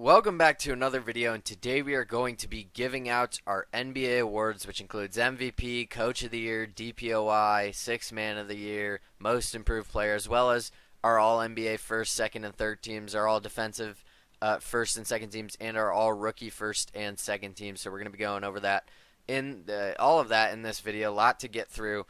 Welcome back to another video, and today we are going to be giving out our NBA awards, which includes MVP, Coach of the Year, DPOY, Sixth Man of the Year, Most Improved Player, as well as our All-NBA first, second, and third teams, our All-Defensive first and second teams, and our All-Rookie first and second teams. So we're going to be going over that all of that in this video. A lot to get through,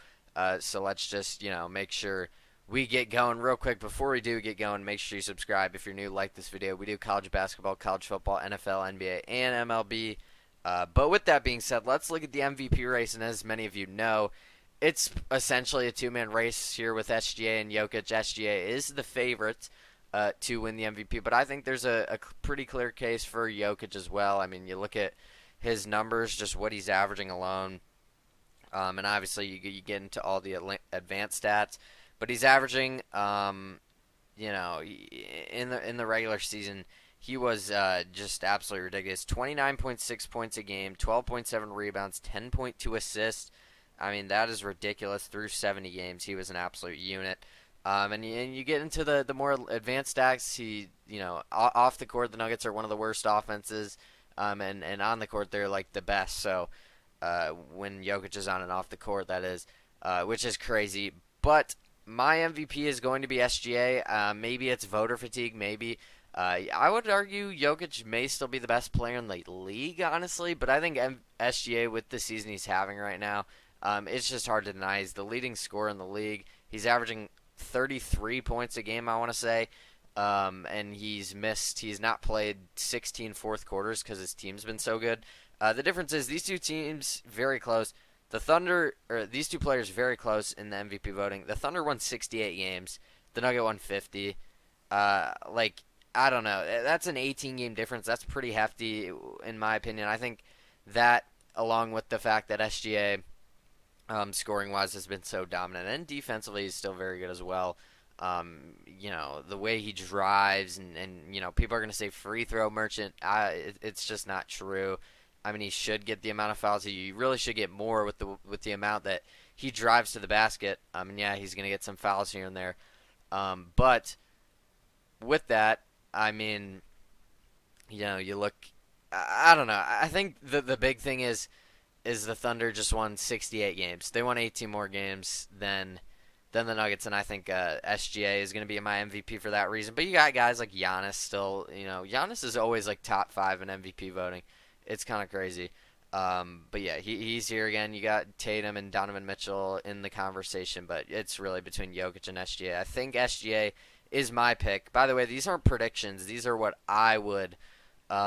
so let's just make sure we get going real quick. Before we do get going, make sure you subscribe if you're new. Like this video. We do college basketball, college football, NFL, NBA, and MLB. But with that being said, let's look at the MVP race. And as many of you know, it's essentially a two-man race here with SGA and Jokic. SGA is the favorite to win the MVP, but I think there's a pretty clear case for Jokic as well. I mean, you look at his numbers, just what he's averaging alone, and obviously you get into all the advanced stats. But he's averaging, in the regular season, he was just absolutely ridiculous. 29.6 points a game, 12.7 rebounds, 10.2 assists. I mean, that is ridiculous. Through 70 games, he was an absolute unit. And you get into the more advanced stats. Off the court, the Nuggets are one of the worst offenses, and on the court, they're like the best. So when Jokic is on and off the court, that is, which is crazy. But my MVP is going to be SGA. Maybe it's voter fatigue. Maybe. I would argue Jokic may still be the best player in the league, honestly. But I think SGA, with the season he's having right now, it's just hard to deny. He's the leading scorer in the league. He's averaging 33 points a game, I want to say. And he's not played 16 fourth quarters because his team's been so good. The difference is these two teams very close. The Thunder, or these two players, very close in the MVP voting. The Thunder won 68 games. The Nugget won 50. I don't know. That's an 18-game difference. That's pretty hefty, in my opinion. I think that, along with the fact that SGA, scoring-wise, has been so dominant, and defensively he's still very good as well. The way he drives, and people are going to say free throw merchant. It's just not true. I mean, he should get the amount of fouls. He really should get more with the amount that he drives to the basket. Yeah, he's going to get some fouls here and there. But with that, I mean, you look. I don't know. I think the big thing is the Thunder just won 68 games. They won 18 more games than the Nuggets, and I think SGA is going to be my MVP for that reason. But you got guys like Giannis still. Giannis is always like top 5 in MVP voting. It's kind of crazy. But yeah, he's here again. You got Tatum and Donovan Mitchell in the conversation, but it's really between Jokic and SGA. I think SGA is my pick. By the way, these aren't predictions. These are what I would, what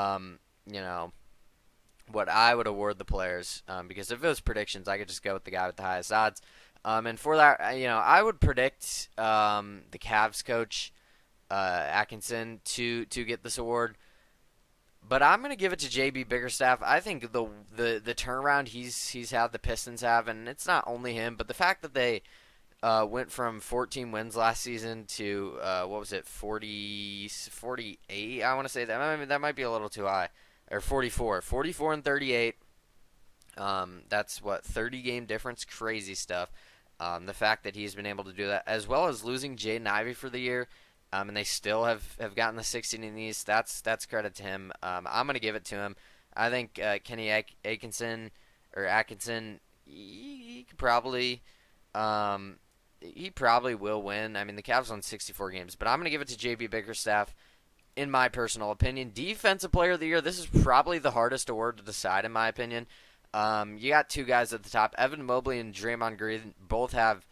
I would award the players. Because if it was predictions, I could just go with the guy with the highest odds. And for that, I would predict the Cavs coach, Atkinson, to get this award. But I'm going to give it to JB Bickerstaff. I think the turnaround he's had, the Pistons have, and it's not only him, but the fact that they went from 14 wins last season to 48. I want to say that might be a little too high, or 44 and 38. That's 30 game difference, crazy stuff. The fact that he's been able to do that, as well as losing Jaden Ivey for the year. And they still have gotten the 16 in the East. That's credit to him. I'm going to give it to him. I think Kenny Atkinson, he probably will win. I mean, the Cavs won 64 games, but I'm going to give it to JB Bickerstaff. In my personal opinion, Defensive Player of the Year. This is probably the hardest award to decide, in my opinion. You got two guys at the top, Evan Mobley and Draymond Green. Both have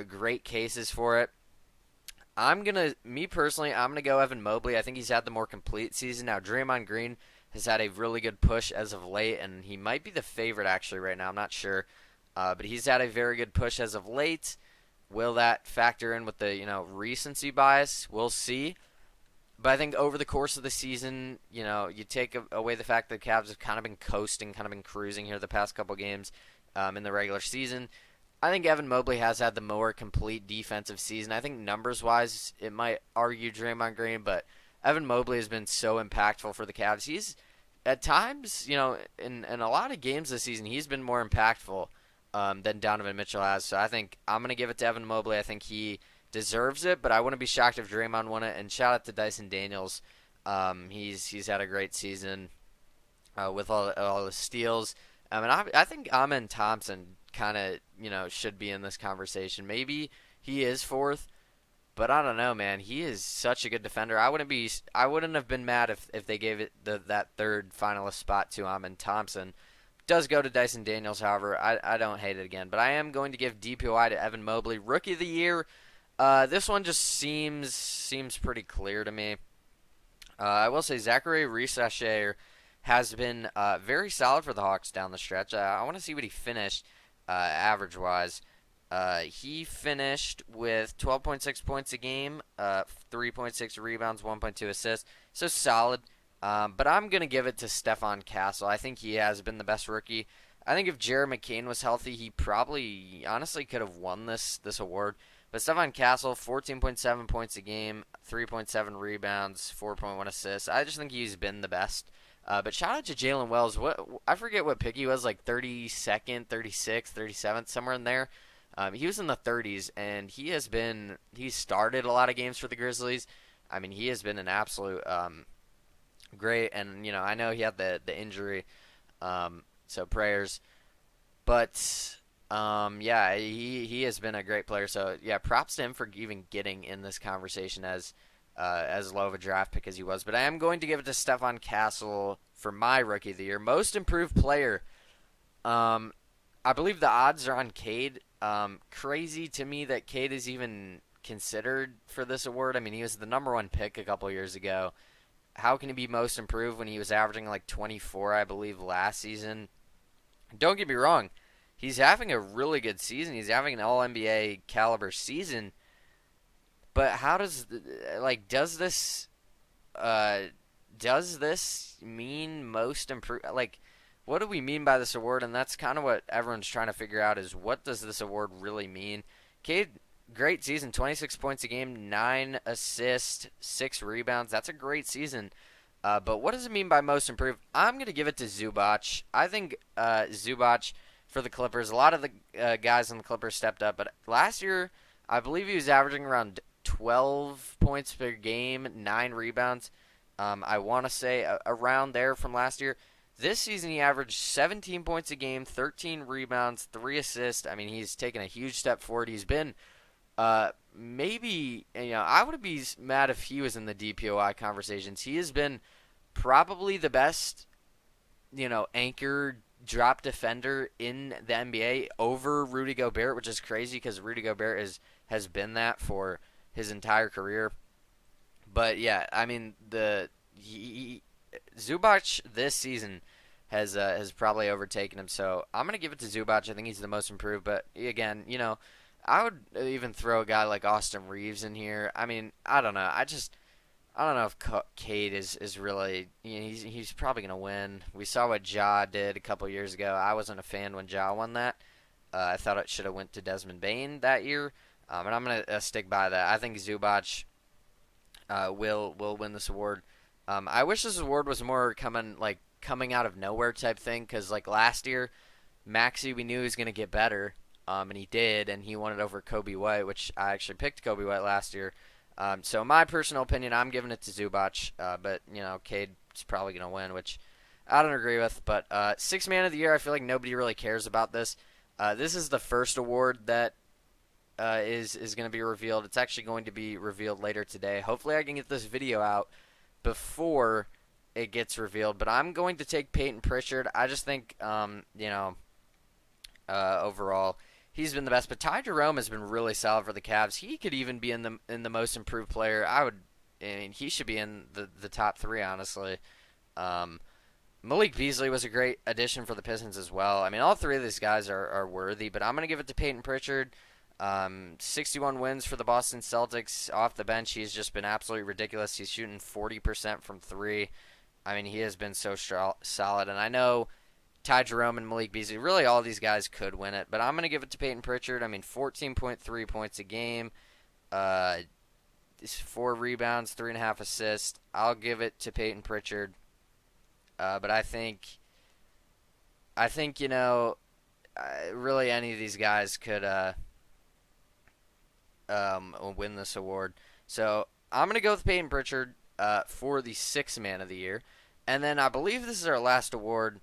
great cases for it. Me personally, I'm going to go Evan Mobley. I think he's had the more complete season. Now, Draymond Green has had a really good push as of late, and he might be the favorite actually right now. I'm not sure. But he's had a very good push as of late. Will that factor in with the, recency bias? We'll see. But I think over the course of the season, you take away the fact that the Cavs have kind of been coasting, kind of been cruising here the past couple games in the regular season. I think Evan Mobley has had the more complete defensive season. I think numbers-wise, it might argue Draymond Green, but Evan Mobley has been so impactful for the Cavs. He's, at times, in a lot of games this season, he's been more impactful than Donovan Mitchell has. So I think I'm going to give it to Evan Mobley. I think he deserves it, but I wouldn't be shocked if Draymond won it. And shout out to Dyson Daniels He's had a great season with all the steals. And I think Amen Thompson kind of should be in this conversation. Maybe he is fourth, but I don't know, man. He is such a good defender. I wouldn't have been mad if they gave it that third finalist spot to Amen Thompson. Does go to Dyson Daniels, however. I don't hate it again, but I am going to give DPOY to Evan Mobley, Rookie of the Year. This one just seems pretty clear to me. I will say Zachary Reese-Sachet has been very solid for the Hawks down the stretch. I want to see what he finished average-wise. He finished with 12.6 points a game, 3.6 rebounds, 1.2 assists. So solid. But I'm going to give it to Stephon Castle. I think he has been the best rookie. I think if Jared McCain was healthy, he probably honestly could have won this award. But Stephon Castle, 14.7 points a game, 3.7 rebounds, 4.1 assists. I just think he's been the best. But shout out to Jalen Wells. I forget what pick he was, like 32nd, 36th, 37th, somewhere in there. He was in the 30s, and he started a lot of games for the Grizzlies. I mean, he has been an absolute great, and I know he had the injury, so prayers. But yeah, he has been a great player. So yeah, props to him for even getting in this conversation as low of a draft pick as he was. But I am going to give it to Stephon Castle for my Rookie of the Year, Most Improved Player. I believe the odds are on Cade. Crazy to me that Cade is even considered for this award. I mean, he was the number one pick a couple years ago. How can he be most improved when he was averaging like 24, I believe, last season? Don't get me wrong. He's having a really good season. He's having an All-NBA caliber season. But how does does this mean most improved? Like, what do we mean by this award? And that's kind of what everyone's trying to figure out is what does this award really mean? Cade, great season, 26 points a game, 9 assists, 6 rebounds. That's a great season. But what does it mean by most improved? I'm going to give it to Zubac. I think Zubac for the Clippers, a lot of the guys on the Clippers stepped up. But last year, I believe he was averaging around 12 points per game, 9 rebounds. I want to say around there from last year. This season, he averaged 17 points a game, 13 rebounds, 3 assists. I mean, he's taken a huge step forward. He's been maybe, I would be mad if he was in the DPOI conversations. He has been probably the best, anchor drop defender in the NBA over Rudy Gobert, which is crazy because Rudy Gobert has been that for his entire career. But yeah, I mean Zubac this season has probably overtaken him. So I'm gonna give it to Zubac. I think he's the most improved. But again, I would even throw a guy like Austin Reeves in here. I mean, I don't know. I don't know if Cade is really. He's probably gonna win. We saw what Ja did a couple years ago. I wasn't a fan when Ja won that. I thought it should have went to Desmond Bane that year. And I'm gonna stick by that. I think Zubac will win this award. I wish this award was more coming out of nowhere type thing, because like last year, Maxey, we knew he was going to get better, and he did, and he won it over Kobe White, which I actually picked Kobe White last year. So in my personal opinion, I'm giving it to Zubac, but Cade's probably going to win, which I don't agree with. But Sixth Man of the Year, I feel like nobody really cares about this. This is the first award that is going to be revealed. It's actually going to be revealed later today. Hopefully I can get this video out before it gets revealed, but I'm going to take Peyton Pritchard. I just think, overall, he's been the best. But Ty Jerome has been really solid for the Cavs. He could even be in the most improved player. I mean, he should be in the top 3, honestly. Malik Beasley was a great addition for the Pistons as well. I mean, all 3 of these guys are worthy, but I'm going to give it to Peyton Pritchard. 61 wins for the Boston Celtics. Off the bench, he's just been absolutely ridiculous. He's shooting 40% from 3. I mean, he has been so solid. And I know Ty Jerome and Malik Beasley, really all these guys could win it. But I'm going to give it to Peyton Pritchard. I mean, 14.3 points a game, 4 rebounds, 3.5 assists. I'll give it to Peyton Pritchard. But I think really any of these guys could win this award. So I'm going to go with Peyton Pritchard. for the Sixth Man of the Year. And then I believe this is our last award,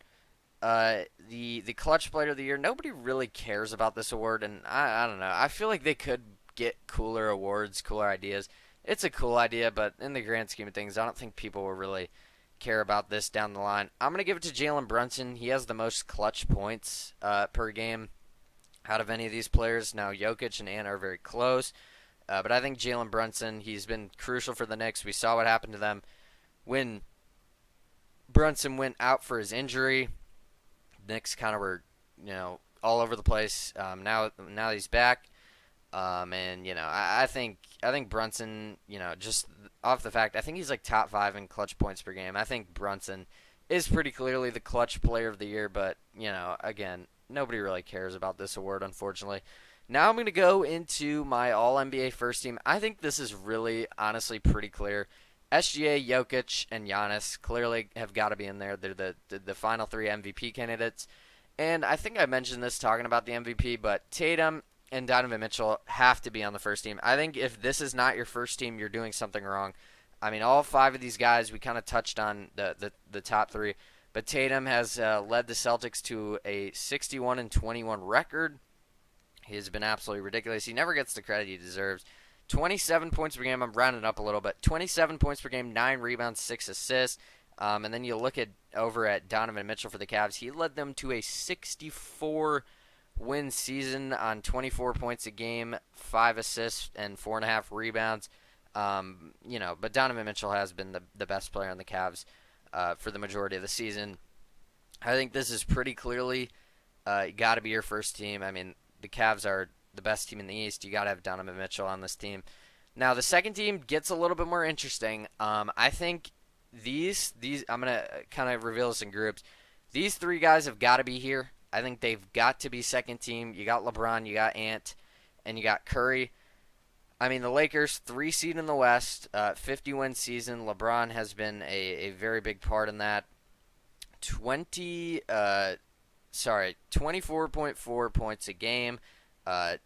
the Clutch Player of the Year. Nobody really cares about this award, and I don't know. I feel like they could get cooler awards, cooler ideas. It's a cool idea, but in the grand scheme of things, I don't think people will really care about this down the line. I'm going to give it to Jalen Brunson. He has the most clutch points per game out of any of these players. Now, Jokic and Ant are very close, but I think Jalen Brunson, he's been crucial for the Knicks. We saw what happened to them when Brunson went out for his injury. The Knicks kind of were, all over the place. Now he's back. And I think Brunson, just off the fact, I think he's like top 5 in clutch points per game. I think Brunson is pretty clearly the Clutch Player of the Year, but again, nobody really cares about this award, unfortunately. Now I'm going to go into my All-NBA first team. I think this is really, honestly, pretty clear. SGA, Jokic, and Giannis clearly have got to be in there. They're the final 3 MVP candidates. And I think I mentioned this talking about the MVP, but Tatum and Donovan Mitchell have to be on the first team. I think if this is not your first team, you're doing something wrong. I mean, all 5 of these guys, we kind of touched on the top 3, but Tatum has led the Celtics to a 61-21 record. He has been absolutely ridiculous. He never gets the credit he deserves. 27 points per game. I'm rounding up a little bit. 27 points per game, 9 rebounds, 6 assists. And then you look over at Donovan Mitchell for the Cavs. He led them to a 64 win season on 24 points a game, 5 assists, and 4.5 rebounds. But Donovan Mitchell has been the best player on the Cavs for the majority of the season. I think this is pretty clearly got to be your first team. I mean, the Cavs are the best team in the East. You got to have Donovan Mitchell on this team. Now, the second team gets a little bit more interesting. I think these I'm going to kind of reveal this in groups. These 3 guys have got to be here. I think they've got to be second team. You got LeBron, you got Ant, and you got Curry. I mean, the Lakers, 3 seed in the West, 50-win season. LeBron has been a very big part in that. 24.4 points a game, 8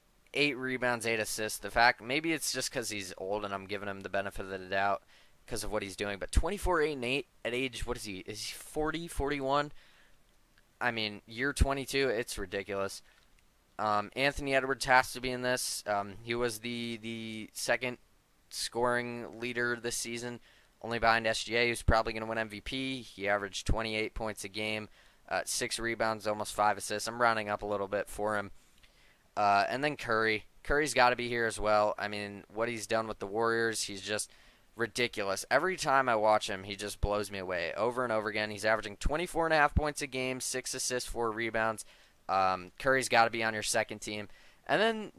rebounds, 8 assists. The fact, maybe it's just because he's old and I'm giving him the benefit of the doubt because of what he's doing. But 24, 8, and 8 at age, what is he? Is he 40, 41? I mean, year 22, it's ridiculous. Anthony Edwards has to be in this. He was the second scoring leader this season, only behind SGA, who's probably going to win MVP. He averaged 28 points a game, 6 rebounds, almost 5 assists. I'm rounding up a little bit for him. And then Curry. Curry's got to be here as well. I mean, what he's done with the Warriors, he's just ridiculous. Every time I watch him, he just blows me away over and over again. He's averaging 24.5 points a game, 6 assists, 4 rebounds. Curry's got to be on your second team. And then,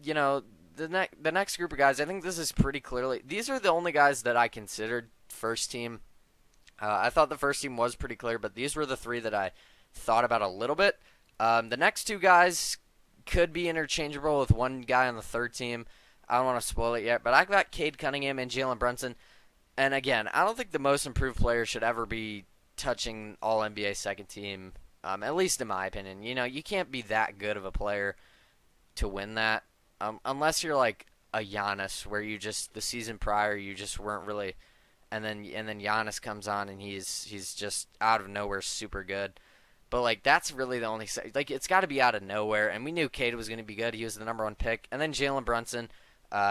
the next group of guys, I think this is pretty clearly, these are the only guys that I considered first team. I thought the first team was pretty clear, but these were the 3 that I thought about a little bit. The next 2 guys could be interchangeable with one guy on the third team. I don't want to spoil it yet, but I got Cade Cunningham and Jalen Brunson. And again, I don't think the most improved player should ever be touching All-NBA second team, at least in my opinion. You can't be that good of a player to win that, unless you're like a Giannis, where the season prior you just weren't really, and then Giannis comes on and he's just out of nowhere super good. But that's really the only it's got to be out of nowhere. And we knew Cade was going to be good. He was the number 1 pick. And then Jalen Brunson,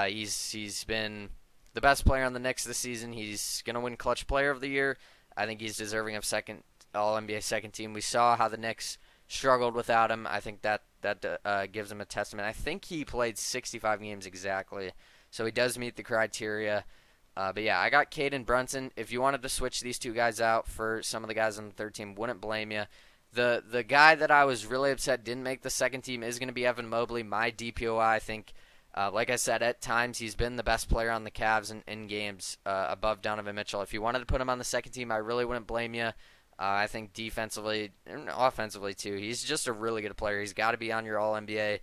he's been the best player on the Knicks this season. He's going to win Clutch Player of the Year. I think he's deserving of second All-NBA second team. We saw how the Knicks struggled without him. I think that gives him a testament. I think he played 65 games exactly, so he does meet the criteria. But yeah, I got Cade and Brunson. If you wanted to switch these 2 guys out for some of the guys on the third team, wouldn't blame you. The guy that I was really upset didn't make the second team is going to be Evan Mobley, my DPOY. I think, like I said, at times he's been the best player on the Cavs in games above Donovan Mitchell. If you wanted to put him on the second team, I really wouldn't blame you. I think defensively and offensively too, he's just a really good player. He's got to be on your All-NBA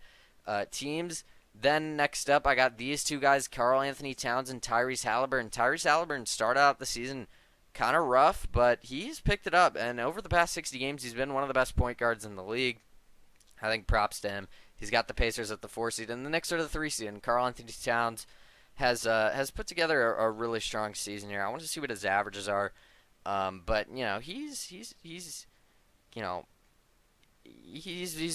teams. Then next up, I got these 2 guys, Karl Anthony Towns and Tyrese Halliburton. Tyrese Halliburton started out the season kind of rough, but he's picked it up, and over the past 60 games, he's been one of the best point guards in the league. I think props to him. He's got the Pacers at the 4 seed, and the Knicks are the 3 seed, and Karl Anthony Towns has put together a really strong season here. I want to see what his averages are. But you know he's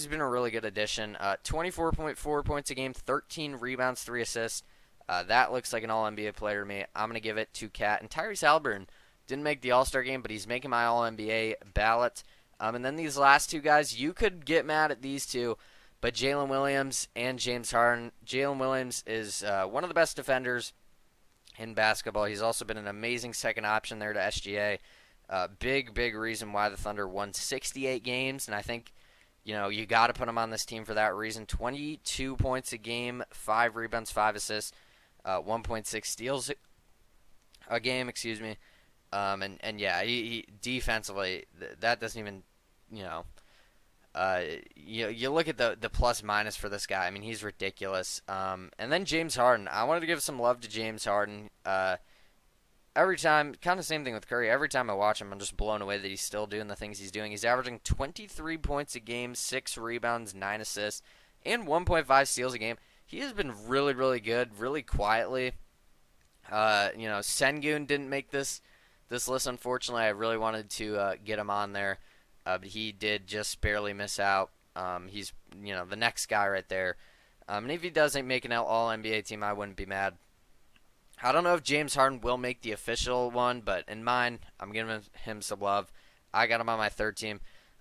been a really good addition. 24.4 points a game, 13 rebounds, 3 assists. That looks like an All NBA player to me. I'm gonna give it to Cat and Tyrese Haliburton. Didn't make the All Star game, but he's making my All NBA ballot. And then these last two guys, you could get mad at these two, but Jalen Williams and James Harden. Jalen Williams is one of the best defenders in basketball. He's also been an amazing second option there to SGA. Big reason why the Thunder won 68 games, and I think you got to put him on this team for that reason. 22 points a game, 5 rebounds, 5 assists, 1.6 steals a game. Excuse me. And yeah, he defensively that doesn't even you look at the plus minus for this guy. I mean, he's ridiculous. And then James Harden. I wanted to give some love to James Harden. Every time, kind of same thing with Curry. Every time I watch him, I'm just blown away that he's still doing the things he's doing. He's averaging 23 points a game, 6 rebounds, 9 assists, and 1.5 steals a game. He has been really good, really quietly. Sengun didn't make this list, unfortunately. I really wanted to get him on there, but he did just barely miss out. He's the next guy right there. And if he doesn't make an All-NBA team, I wouldn't be mad. I don't know if James Harden will make the official one, but in mine, I'm giving him some love. I got him on my third team.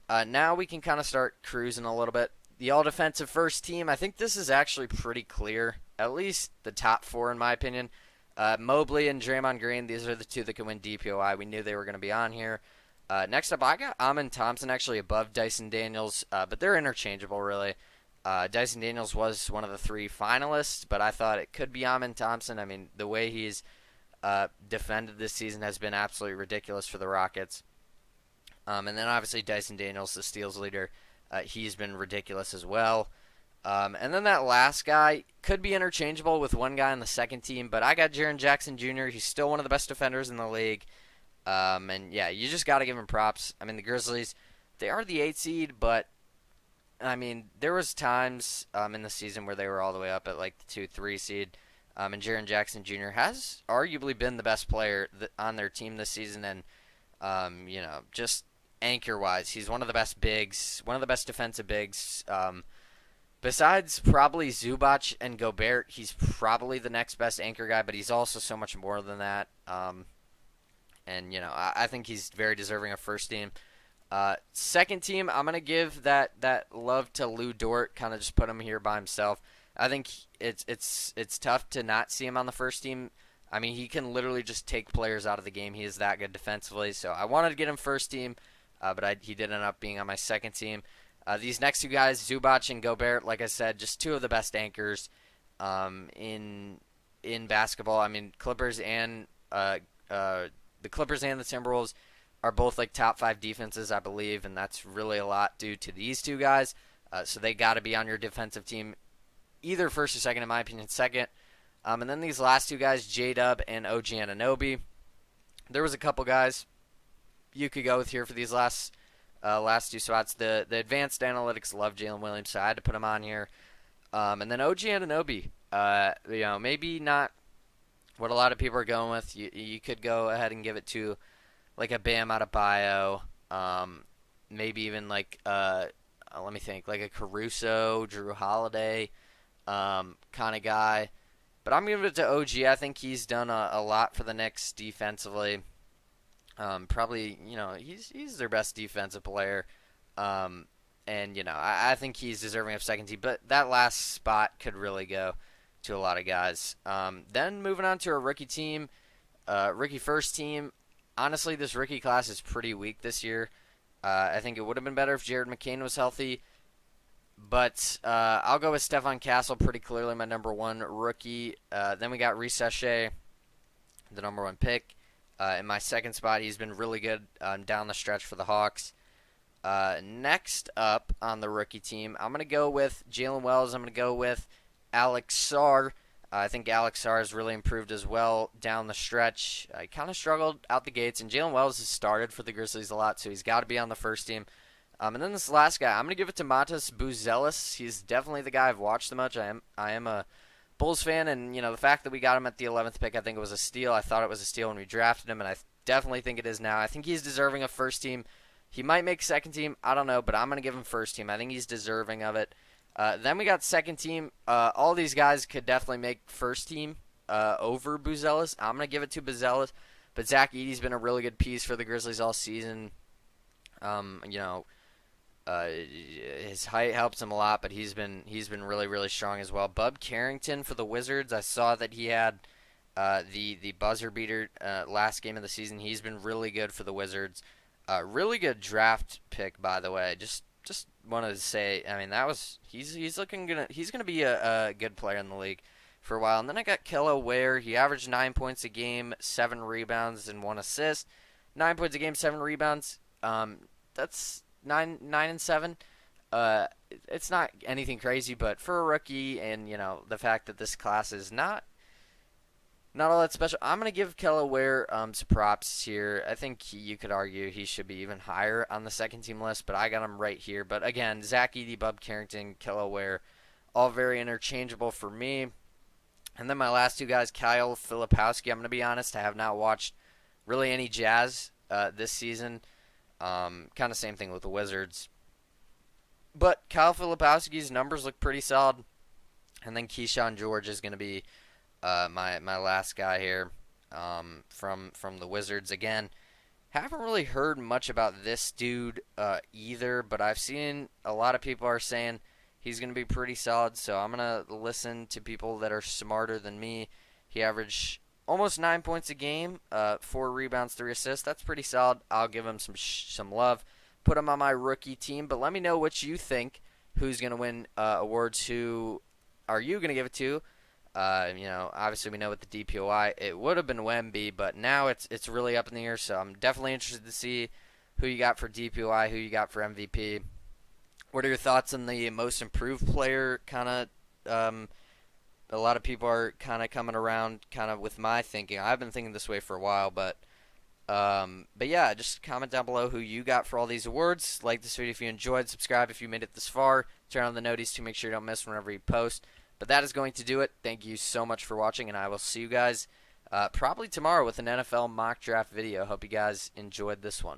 Now we can kind of start cruising a little bit. The all-defensive first team, I think this is actually pretty clear, at least the top 4 in my opinion. Mobley and Draymond Green, these are the 2 that can win DPOY. We knew they were going to be on here. Next up, I got Amin Thompson actually above Dyson Daniels, but they're interchangeable really. Dyson Daniels was one of the 3 finalists, but I thought it could be Amin Thompson. I mean, the way he's defended this season has been absolutely ridiculous for the Rockets. And then obviously Dyson Daniels, the steals leader, he's been ridiculous as well. And then that last guy could be interchangeable with one guy on the second team, but I got Jaren Jackson Jr. He's still one of the best defenders in the league. And yeah, you just got to give him props. I mean, the Grizzlies, they are the 8 seed, but I mean, there was times in the season where they were all the way up at like the 2-3 seed. And Jaren Jackson Jr. has arguably been the best player on their team this season. And, just anchor-wise, he's one of the best bigs, one of the best defensive bigs. Besides probably Zubac and Gobert, he's probably the next best anchor guy, but he's also so much more than that. I think he's very deserving of first team. Second team, I'm gonna give that love to Lou Dort. Kind of just put him here by himself. I think it's tough to not see him on the first team. I mean, he can literally just take players out of the game. He is that good defensively. So I wanted to get him first team, but he did end up being on my second team. These next 2 guys, Zubac and Gobert, like I said, just 2 of the best anchors in basketball. I mean, the Clippers and the Timberwolves are both like top 5 defenses, I believe, and that's really a lot due to these 2 guys. So they got to be on your defensive team, either first or second, in my opinion, second. And then these last 2 guys, J-Dub and OG Anunoby. There was a couple guys you could go with here for these last 2 spots. The advanced analytics love Jalen Williams, so I had to put him on here. And then OG Anunoby, maybe not what a lot of people are going with. You could go ahead and give it to like a Bam Adebayo, maybe even like let me think, like a Caruso, Drew Holiday kind of guy. But I'm giving it to OG. I think he's done a lot for the Knicks defensively. Probably, he's their best defensive player. I think he's deserving of second team. But that last spot could really go to a lot of guys. Then moving on to a rookie team, rookie first team. Honestly, this rookie class is pretty weak this year. I think it would have been better if Jared McCain was healthy. But I'll go with Stephon Castle, pretty clearly my number 1 rookie. Then we got Reece Shea, the number 1 pick. In my second spot, he's been really good down the stretch for the Hawks. Next up on the rookie team, I'm going to go with Jalen Wells. I'm going to go with Alex Sarr. I think Alex Sarr has really improved as well down the stretch. He kind of struggled out the gates, and Jalen Wells has started for the Grizzlies a lot, so he's got to be on the first team. And then this last guy, I'm going to give it to Matas Buzelis. He's definitely the guy I've watched the most. I am a Bulls fan, and the fact that we got him at the 11th pick, I think it was a steal. I thought it was a steal when we drafted him, and I definitely think it is now. I think he's deserving of first team. He might make second team, I don't know, but I'm gonna give him first team. I think he's deserving of it. Then we got second team. All these guys could definitely make first team over Buzelis. I'm gonna give it to Buzelis, but Zach Edey's been a really good piece for the Grizzlies all season. His height helps him a lot, but he's been really, really strong as well. Bub Carrington for the Wizards. I saw that he had the buzzer beater last game of the season. He's been really good for the Wizards. Really good draft pick, by the way. Just wanted to say, I mean, he's gonna be a good player in the league for a while. And then I got Kello Ware. He averaged 9 points a game, 7 rebounds, and 1 assist. 9 points a game, 7 rebounds. That's 9 and 7. It's not anything crazy, but for a rookie, and the fact that this class is not all that special, I'm gonna give Kello Ware some props here. I think you could argue he should be even higher on the second team list, but I got him right here. But again, Zach Edey, Bub Carrington, Kello Ware, all very interchangeable for me. And then my last two guys, Kyle Filipowski. I'm gonna be honest, I have not watched really any Jazz this season. Kind of same thing with the Wizards. But Kyle Filipowski's numbers look pretty solid. And then Keyshawn George is going to be my last guy here from the Wizards. Again, haven't really heard much about this dude either, but I've seen a lot of people are saying he's going to be pretty solid. So I'm going to listen to people that are smarter than me. He averaged almost 9 points a game, 4 rebounds, 3 assists. That's pretty solid. I'll give him some love. Put him on my rookie team. But let me know what you think. Who's going to win awards? Who are you going to give it to? Obviously we know with the DPOY, it would have been Wemby, but now it's really up in the air. So I'm definitely interested to see who you got for DPOY, who you got for MVP. What are your thoughts on the most improved player kind of? A lot of people are kind of coming around kind of with my thinking. I've been thinking this way for a while, but yeah, just comment down below who you got for all these awards. Like this video if you enjoyed. Subscribe if you made it this far. Turn on the notice to make sure you don't miss whenever you post. But that is going to do it. Thank you so much for watching, and I will see you guys probably tomorrow with an NFL mock draft video. Hope you guys enjoyed this one.